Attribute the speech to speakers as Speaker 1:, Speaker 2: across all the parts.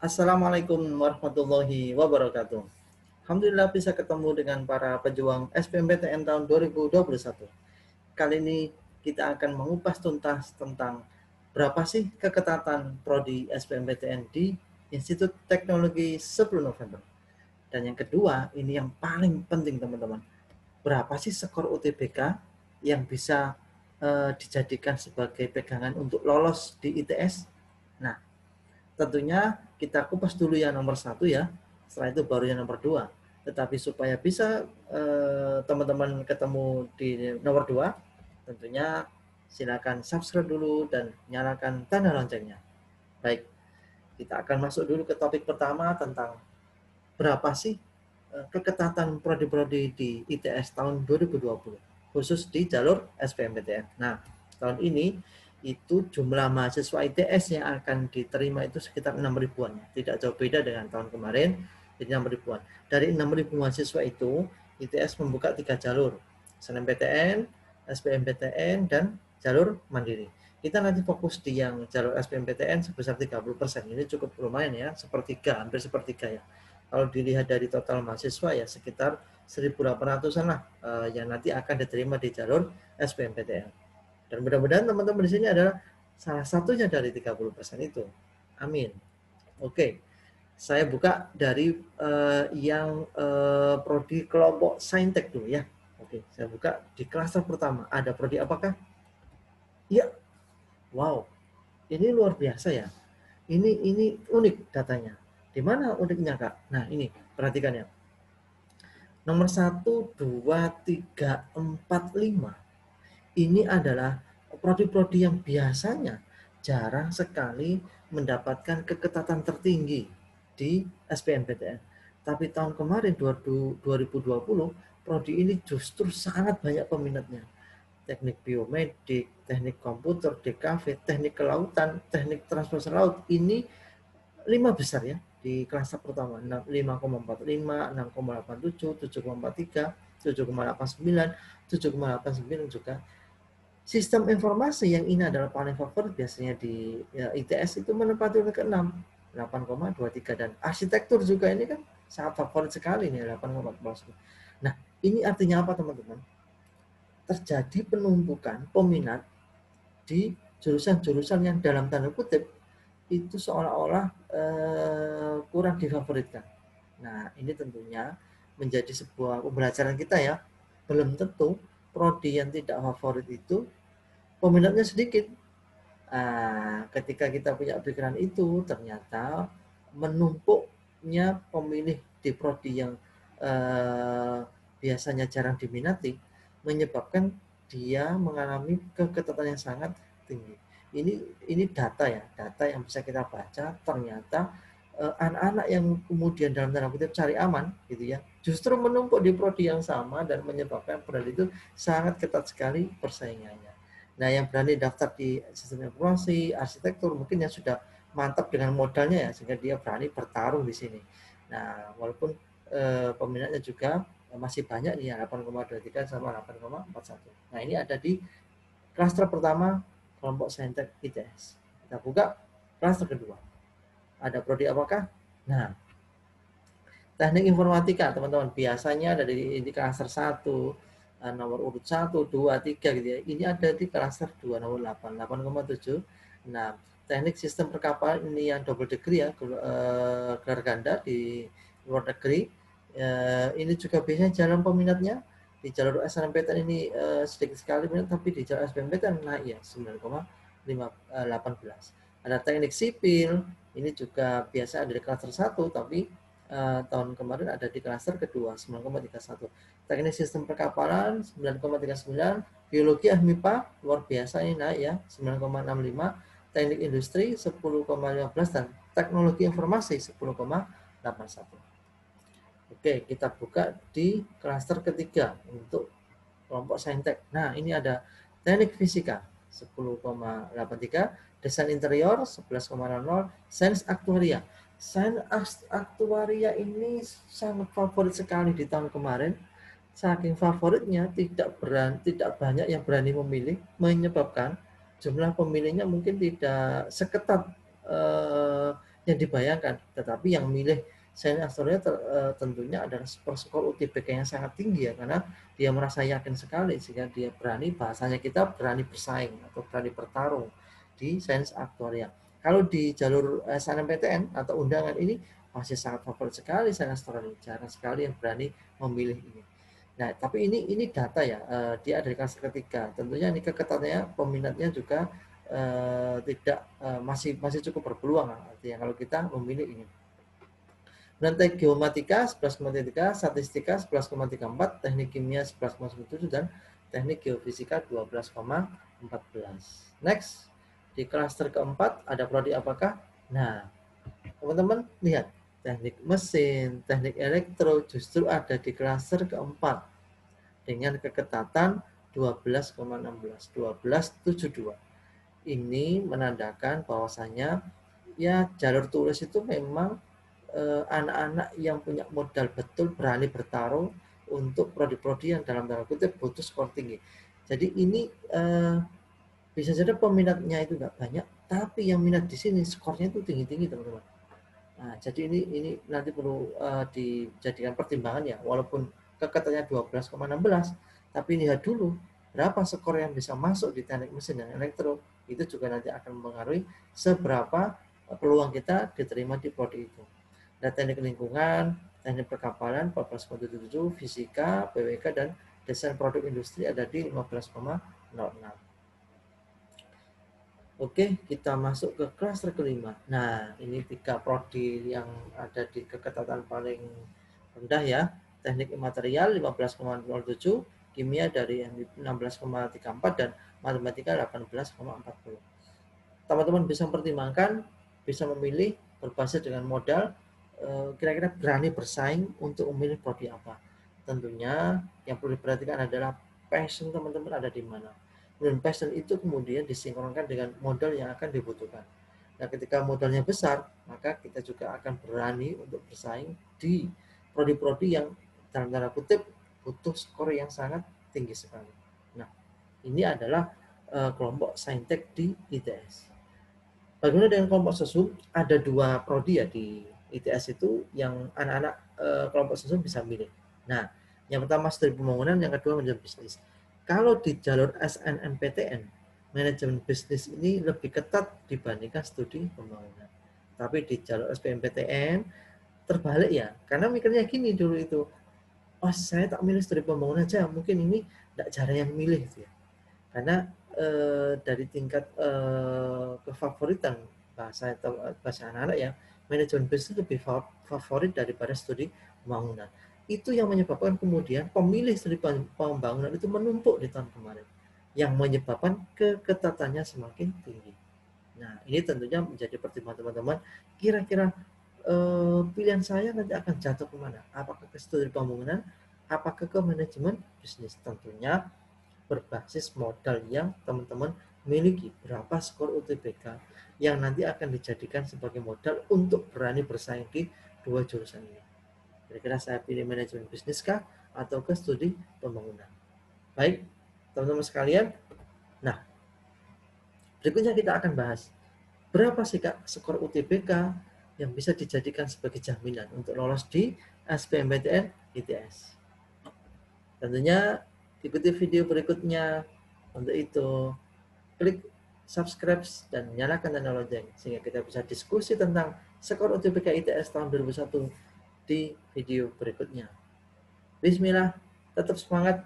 Speaker 1: Assalamualaikum warahmatullahi wabarakatuh. Alhamdulillah bisa ketemu dengan para pejuang SBMPTN tahun 2021. Kali ini kita akan mengupas tuntas tentang berapa sih keketatan prodi SBMPTN di Institut Teknologi 10 November. Dan yang kedua, ini yang paling penting teman-teman. Berapa sih skor UTBK yang bisa dijadikan sebagai pegangan untuk lolos di ITS? Nah, tentunya kita kupas dulu yang nomor satu ya, setelah itu baru yang nomor dua. Tetapi supaya bisa teman-teman ketemu di nomor dua, tentunya silakan subscribe dulu dan nyalakan tanda loncengnya. Baik, kita akan masuk dulu ke topik pertama tentang berapa sih keketatan prodi-prodi di ITS tahun 2020, khusus di jalur SBMPTN. Nah, tahun ini itu jumlah mahasiswa ITS yang akan diterima itu sekitar 6 ribuan. Tidak jauh beda dengan tahun kemarin, jadi 6 ribuan. Dari 6 ribu mahasiswa itu, ITS membuka 3 jalur, SNMPTN, SBMPTN, dan jalur mandiri. Kita nanti fokus di yang jalur SBMPTN sebesar 30%. Ini cukup lumayan ya, sepertiga, hampir sepertiga ya. Kalau dilihat dari total mahasiswa ya sekitar 1.800-an lah yang nanti akan diterima di jalur SBMPTN. Dan mudah-mudahan teman-teman di sini adalah salah satunya dari 30% itu. Amin. Oke, saya buka dari yang prodi kelompok Saintek dulu ya. Oke, saya buka di klaster pertama. Ada prodi apakah? Ya, wow, ini luar biasa ya. Ini unik datanya. Di mana uniknya Kak? Nah ini perhatikan ya. Nomor 1, 2, 3, 4, 5. Ini adalah prodi-prodi yang biasanya jarang sekali mendapatkan keketatan tertinggi di SBMPTN. Tapi tahun kemarin 2020, prodi ini justru sangat banyak peminatnya. Teknik biomedik, teknik komputer, DKV, teknik kelautan, teknik transportasi laut, ini 5 besar ya di klaster pertama, 5,45, 6,87, 7,43, 7,89, 7,89 juga. Sistem informasi yang ini adalah paling favorit biasanya di ITS itu menempati urutan ke-6, 8,23, dan arsitektur juga ini kan sangat favorit sekali nih, 8,41. Nah, ini artinya apa teman-teman? Terjadi penumpukan peminat di jurusan-jurusan yang dalam tanda kutip itu seolah-olah kurang difavoritkan. Nah, ini tentunya menjadi sebuah pembelajaran kita ya. Belum tentu prodi yang tidak favorit itu peminatnya sedikit. Ketika kita punya pikiran itu, ternyata menumpuknya pemilih di prodi yang biasanya jarang diminati, menyebabkan dia mengalami keketatan yang sangat tinggi. Ini data ya, data yang bisa kita baca. Ternyata anak-anak yang kemudian dalam tanda kutip cari aman gitu ya, justru menumpuk di prodi yang sama dan menyebabkan prodi itu sangat ketat sekali persaingannya. Nah, yang berani daftar di sistem informasi, arsitektur, mungkin yang sudah mantap dengan modalnya ya, sehingga dia berani bertarung di sini. Nah, walaupun peminatnya juga masih banyak nih, 8,23 sama 8,41. Nah, ini ada di klaster pertama kelompok Saintek ITS. Kita buka klaster kedua. Ada prodi apakah? Nah, teknik informatika teman-teman biasanya ada di klaster 1, nomor urut 1, 2, 3 gitu ya. Ini ada di klaster 2 nomor 8, 8,7. Nah, teknik sistem perkapalan ini yang double degree ya, gelar ganda di luar negeri. Ini juga biasanya jalan peminatnya di jalur SNMPTN ini sedikit sekali minat, tapi di jalur SBMPTN naik ya 9,18. Ada teknik sipil, ini juga biasa ada di klaster 1, tapi tahun kemarin ada di klaster kedua 9,31. Teknik sistem perkapalan 9,39, biologi MIPA luar biasa ini naik ya 9,65, teknik industri 10,15 dan teknologi informasi 10,81. Oke, kita buka di klaster ketiga untuk kelompok Saintek. Nah, ini ada teknik fisika 10,83, desain interior 11,00, sains aktuaria. Sains aktuaria ini sangat favorit sekali di tahun kemarin. Saking favoritnya tidak banyak yang berani memilih, menyebabkan jumlah pemilihnya mungkin tidak seketat yang dibayangkan. Tetapi yang milih sains aktuaria tentunya adalah skor UTBK yang sangat tinggi ya, karena dia merasa yakin sekali sehingga dia berani, bahasanya kita berani bersaing atau berani bertarung di sains aktuaria. Kalau di jalur SNMPTN atau undangan ini masih sangat favorit sekali sains aktuaria, jarang sekali yang berani memilih ini. Nah, tapi ini data ya, dia ada di kelas ketiga. Tentunya ini keketatannya peminatnya juga tidak masih cukup berpeluang. Artinya kalau kita memilih ini. Dan teknik geomatika 11,3, statistika 11,34, teknik kimia 11,7 dan teknik geofisika 12,14. Next, di klaster keempat ada prodi apakah? Nah, teman-teman lihat, teknik mesin, teknik elektro justru ada di klaster keempat dengan keketatan 12,16, 12,72. Ini menandakan bahwasanya ya jalur tulis itu memang anak-anak yang punya modal betul, berani bertarung untuk prodi-prodi yang dalam tanda kutip butuh skor tinggi. Jadi ini bisa jadi peminatnya itu nggak banyak, tapi yang minat di sini skornya itu tinggi-tinggi teman-teman. Nah, jadi ini nanti perlu dijadikan pertimbangan ya, walaupun kekatannya 12,16, tapi lihat dulu berapa skor yang bisa masuk di teknik mesin dan elektro, itu juga nanti akan mempengaruhi seberapa peluang kita diterima di prodi itu. Ada teknik lingkungan, teknik perkapalan 14,77, fisika, PWK, dan desain produk industri ada di 15,06. Oke, kita masuk ke klaster kelima. Nah, ini 3 prodi yang ada di keketatan paling rendah ya. Teknik imaterial 15,07, kimia dari 16,34 dan matematika 18,40. Teman-teman bisa mempertimbangkan, bisa memilih berbasis dengan modal, kira-kira berani bersaing untuk memilih prodi apa. Tentunya yang perlu diperhatikan adalah passion teman-teman ada di mana. Dan passion itu kemudian disinkronkan dengan modal yang akan dibutuhkan. Nah, ketika modalnya besar, maka kita juga akan berani untuk bersaing di prodi-prodi yang dalam tanda kutip butuh skor yang sangat tinggi sekali. Nah, ini adalah kelompok saintek di ITS. Bagaimana dengan kelompok sesum? Ada 2 prodi ya di ITS itu yang anak-anak kelompok sesum bisa milih. Nah, yang pertama studi pembangunan, yang kedua manajemen bisnis. Kalau di jalur SNMPTN, manajemen bisnis ini lebih ketat dibandingkan studi pembangunan. Tapi di jalur SBMPTN terbalik ya, karena mikirnya gini dulu itu, oh saya tak milih studi pembangunan aja, mungkin ini tidak jarang yang milih gitu ya. Karena dari tingkat kefavoritan bahasa anak-anak ya, manajemen bisnis lebih favorit daripada studi pembangunan. Itu yang menyebabkan kemudian pemilih studi pembangunan itu menumpuk di tahun kemarin, yang menyebabkan keketatannya semakin tinggi. Nah, ini tentunya menjadi pertimbangan teman-teman. Kira-kira pilihan saya nanti akan jatuh kemana? Apakah ke studi pembangunan? Apakah ke manajemen bisnis? Tentunya berbasis modal yang teman-teman miliki, berapa skor UTBK yang nanti akan dijadikan sebagai modal untuk berani bersaing di 2 jurusan ini. Kira-kira saya pilih manajemen bisnis kah atau ke studi pembangunan? Baik, teman-teman sekalian. Nah, berikutnya kita akan bahas berapa sih Kak skor UTBK yang bisa dijadikan sebagai jaminan untuk lolos di SBMPTN ITS. Tentunya ikuti video berikutnya. Untuk itu, klik subscribe dan nyalakan tanda lonceng sehingga kita bisa diskusi tentang skor UTBK ITS tahun 2001 di video berikutnya. Bismillah, tetap semangat,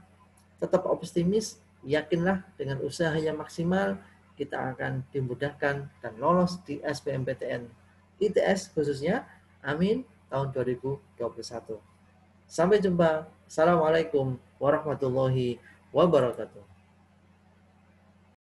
Speaker 1: tetap optimis, yakinlah dengan usaha yang maksimal kita akan dimudahkan dan lolos di SBMPTN ITS khususnya. Amin tahun 2021. Sampai jumpa. Assalamualaikum warahmatullahi wabarakatuh.